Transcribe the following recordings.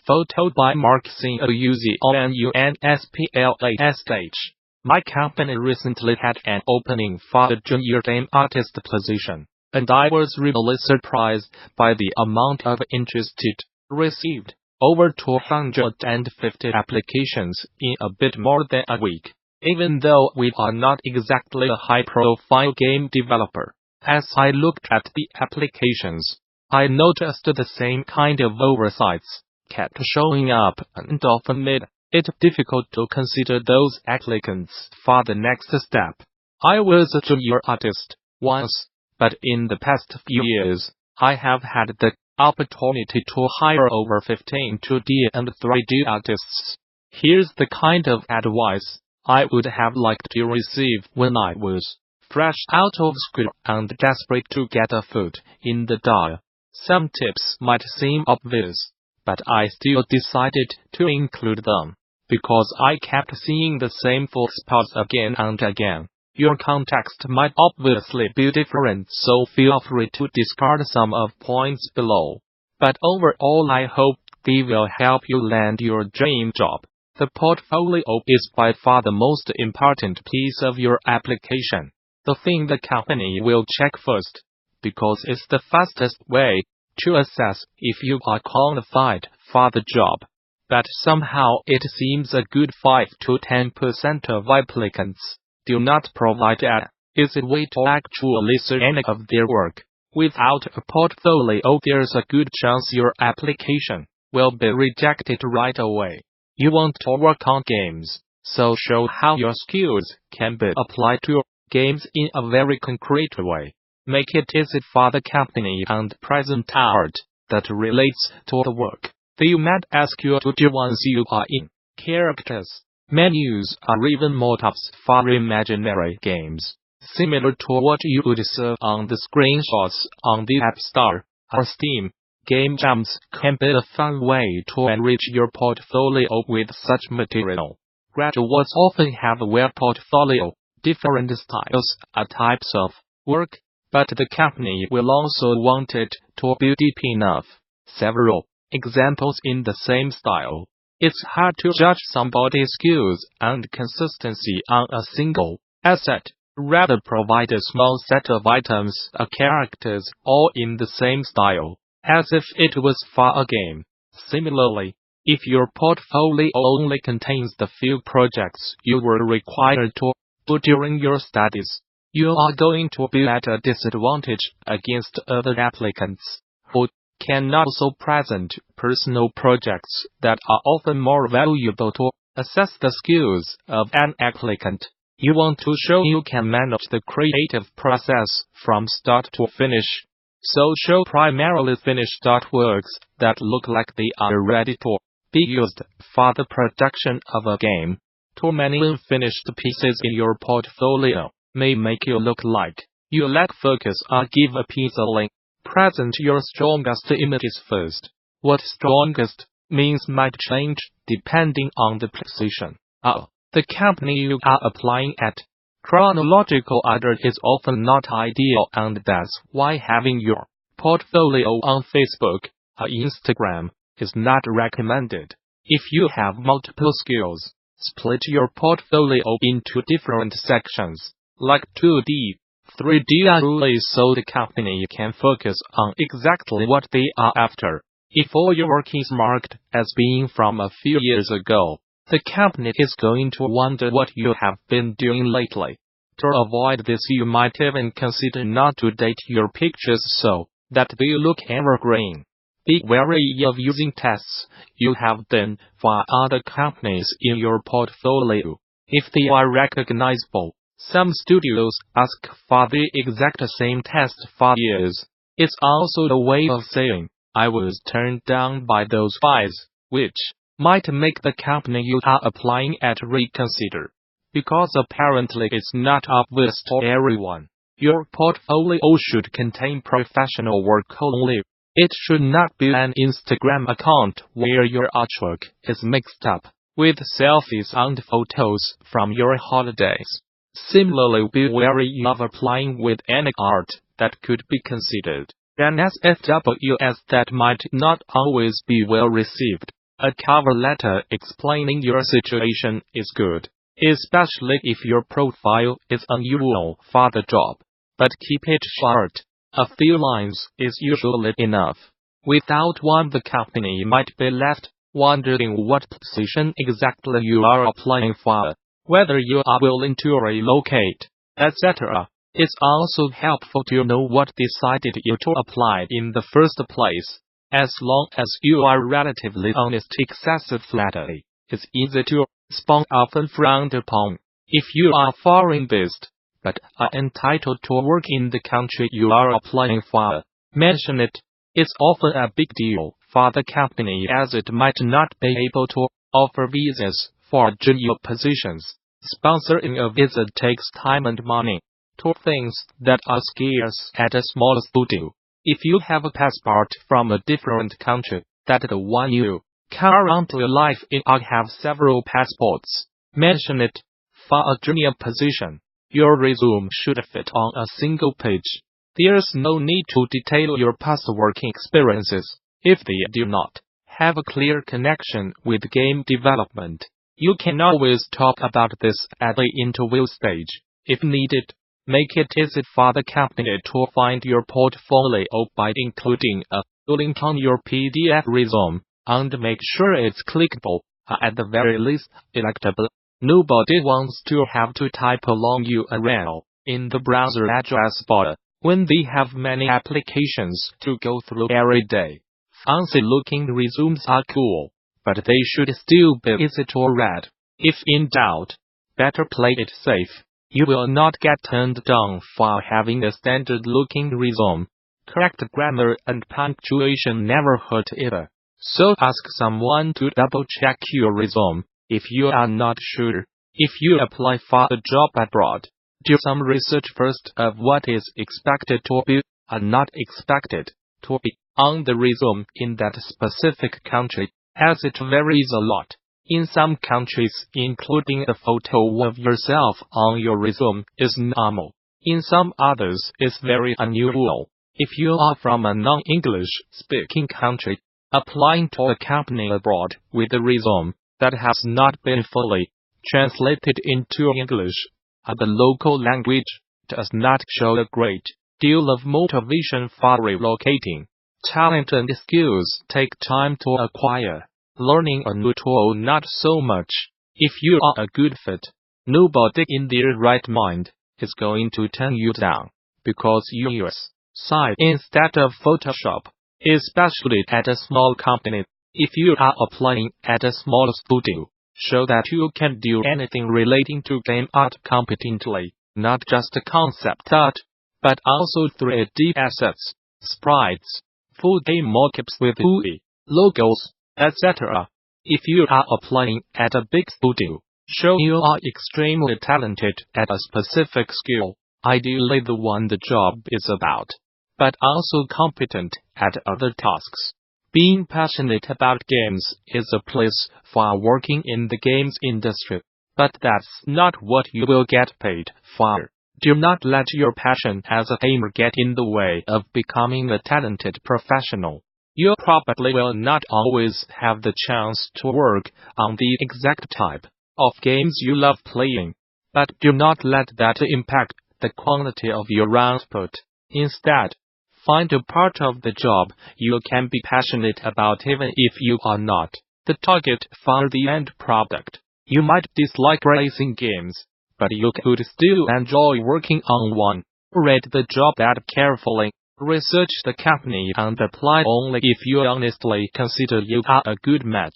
Photo by Mark CounsplasH. My company recently had an opening for a junior game artist position, and I was really surprised by the amount of interest it received. Over 250 applications in a bit more than a week. Even though we are not exactly a high-profile game developer, as I looked at the applications, I noticed the same kind of oversights kept showing up and often made it difficult to consider those applicants for the next step. I was a junior artist once, but in the past few years, I have had the opportunity to hire over 15 2D and 3D artists. Here's the kind of advice I would have liked to receive when I was fresh out of school and desperate to get a foot in the door. Some tips might seem obvious, but I still decided to include them, because I kept seeing the same full spots again and again. Your context might obviously be different, so feel free to discard some of points below. But overall, I hope they will help you land your dream job. The portfolio is by far the most important piece of your application. The thing the company will check first, because it's the fastest way to assess if you are qualified for the job. But somehow it seems a good 5 to 10% of applicants do not provide an easy way to actually see any of their work. Without a portfolio, there's a good chance your application will be rejected right away. You want to work on games, so show how your skills can be applied to games in a very concrete way. Make it easy for the company and present art that relates to the work they might ask you to do once you are in. Characters, menus, or even mock-ups for imaginary games, similar to what you would see on the screenshots on the App Store or Steam. Game jams can be a fun way to enrich your portfolio with such material. Graduates often have a web portfolio, different styles or types of work, but the company will also want it to be deep enough. Several examples in the same style. It's hard to judge somebody's skills and consistency on a single asset. Rather, provide a small set of items or characters all in the same style, as if it was for a game. Similarly, if your portfolio only contains the few projects you were required to do during your studies, you are going to be at a disadvantage against other applicants who can also present personal projects that are often more valuable to assess the skills of an applicant. You want to show you can manage the creative process from start to finish. So show primarily finished artworks that look like they are ready to be used for the production of a game. Too many unfinished pieces in your portfolio may make you look like you lack focus or give a piece a link. Present your strongest images first. What strongest means might change depending on the position of the company you are applying at. Chronological order is often not ideal, and that's why having your portfolio on Facebook or Instagram is not recommended. If you have multiple skills, split your portfolio into different sections, like 2D, 3D only, so the company can focus on exactly what they are after. If all your work is marked as being from a few years ago, the company is going to wonder what you have been doing lately. To avoid this, you might even consider not to date your pictures so that they look evergreen. Be wary of using tests you have done for other companies in your portfolio. If they are recognizable, some studios ask for the exact same test for years. It's also a way of saying, I was turned down by those guys, which might make the company you are applying at reconsider. Because apparently it's not obvious to everyone, your portfolio should contain professional work only. It should not be an Instagram account where your artwork is mixed up with selfies and photos from your holidays. Similarly, be wary of applying with any art that could be considered an SFWS that might not always be well received. A cover letter explaining your situation is good, especially if your profile is unusual for the job. But keep it short. A few lines is usually enough. Without one, the company might be left wondering what position exactly you are applying for, whether you are willing to relocate, etc. It's also helpful to know what decided you to apply in the first place. As long as you are relatively honest, excessive flattery is easy to respond, often frowned upon. If you are foreign-based, but are entitled to work in the country you are applying for, mention it. It's often a big deal for the company, as it might not be able to offer visas for junior positions. Sponsoring a visa takes time and money, two things that are scarce at a small studio. If you have a passport from a different country than the one you currently live in, or have several passports, mention it. For a junior position, your resume should fit on a single page. There's no need to detail your past working experiences if they do not have a clear connection with game development. You can always talk about this at the interview stage, if needed. Make it easy for the company to find your portfolio by including a link on your PDF resume, and make sure it's clickable, or at the very least, electable. Nobody wants to have to type a long URL in the browser address bar when they have many applications to go through every day. Fancy-looking resumes are cool, but they should still be easy to read. If in doubt, better play it safe. You will not get turned down for having a standard-looking resume. Correct grammar and punctuation never hurt either. So ask someone to double-check your resume if you are not sure. If you apply for a job abroad, do some research first of what is expected to be, and not expected to be, on the resume in that specific country, as it varies a lot. In some countries, including a photo of yourself on your resume is normal. In some others, it's very unusual. If you are from a non-English speaking country, applying to a company abroad with a resume that has not been fully translated into English, the local language, does not show a great deal of motivation for relocating. Talent and skills take time to acquire. Learning a new tool not so much. If you are a good fit, nobody in their right mind is going to turn you down because you use Site instead of Photoshop, especially at a small company. If you are applying at a small studio, show that you can do anything relating to game art competently, not just concept art, but also 3D assets, sprites, full game mockups with UI, logos, etc. If you are applying at a big studio, show you are extremely talented at a specific skill, ideally the one the job is about, but also competent at other tasks. Being passionate about games is a plus for working in the games industry, but that's not what you will get paid for. Do not let your passion as a gamer get in the way of becoming a talented professional. You probably will not always have the chance to work on the exact type of games you love playing, but do not let that impact the quality of your output. Instead, find a part of the job you can be passionate about even if you are not the target for the end product. You might dislike racing games, but you could still enjoy working on one. Read the job ad carefully. Research the company and apply only if you honestly consider you are a good match.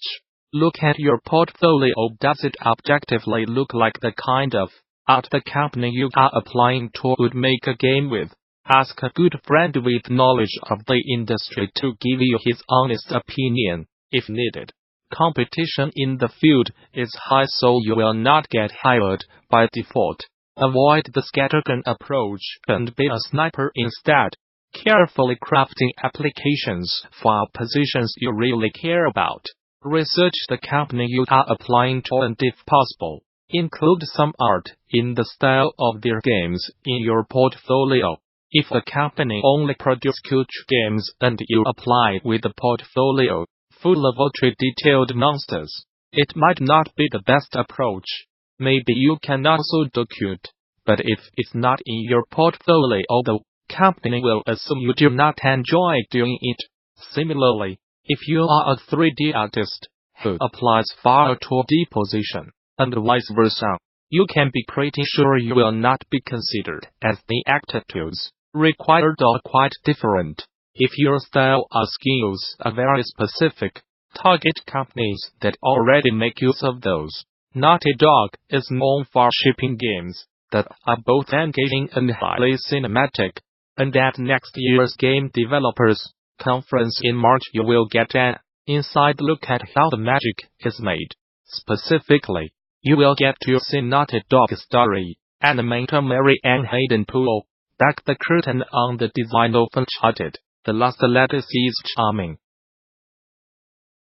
Look at your portfolio. Does it objectively look like the kind of art the company you are applying to would make a game with? Ask a good friend with knowledge of the industry to give you his honest opinion, if needed. Competition in the field is high, so you will not get hired by default. Avoid the scattergun approach and be a sniper instead. Carefully crafting applications for positions you really care about. Research the company you are applying to and if possible, include some art in the style of their games in your portfolio. If a company only produces culture games and you apply with a portfolio full of ultra-detailed monsters. It might not be the best approach. Maybe you can also do cute, but if it's not in your portfolio, the company will assume you do not enjoy doing it. Similarly, if you are a 3D artist who applies for a 2D position, and vice versa, you can be pretty sure you will not be considered, as the attitudes required are quite different. If your style or skills are very specific, target companies that already make use of those. Naughty Dog is known for shipping games that are both engaging and highly cinematic, and at next year's Game Developers Conference in March you will get an inside look at how the magic is made. Specifically, you will get to see Naughty Dog's story. Animator Mary Ann Hayden pull back the curtain on the design of Uncharted. The last legacy is charming,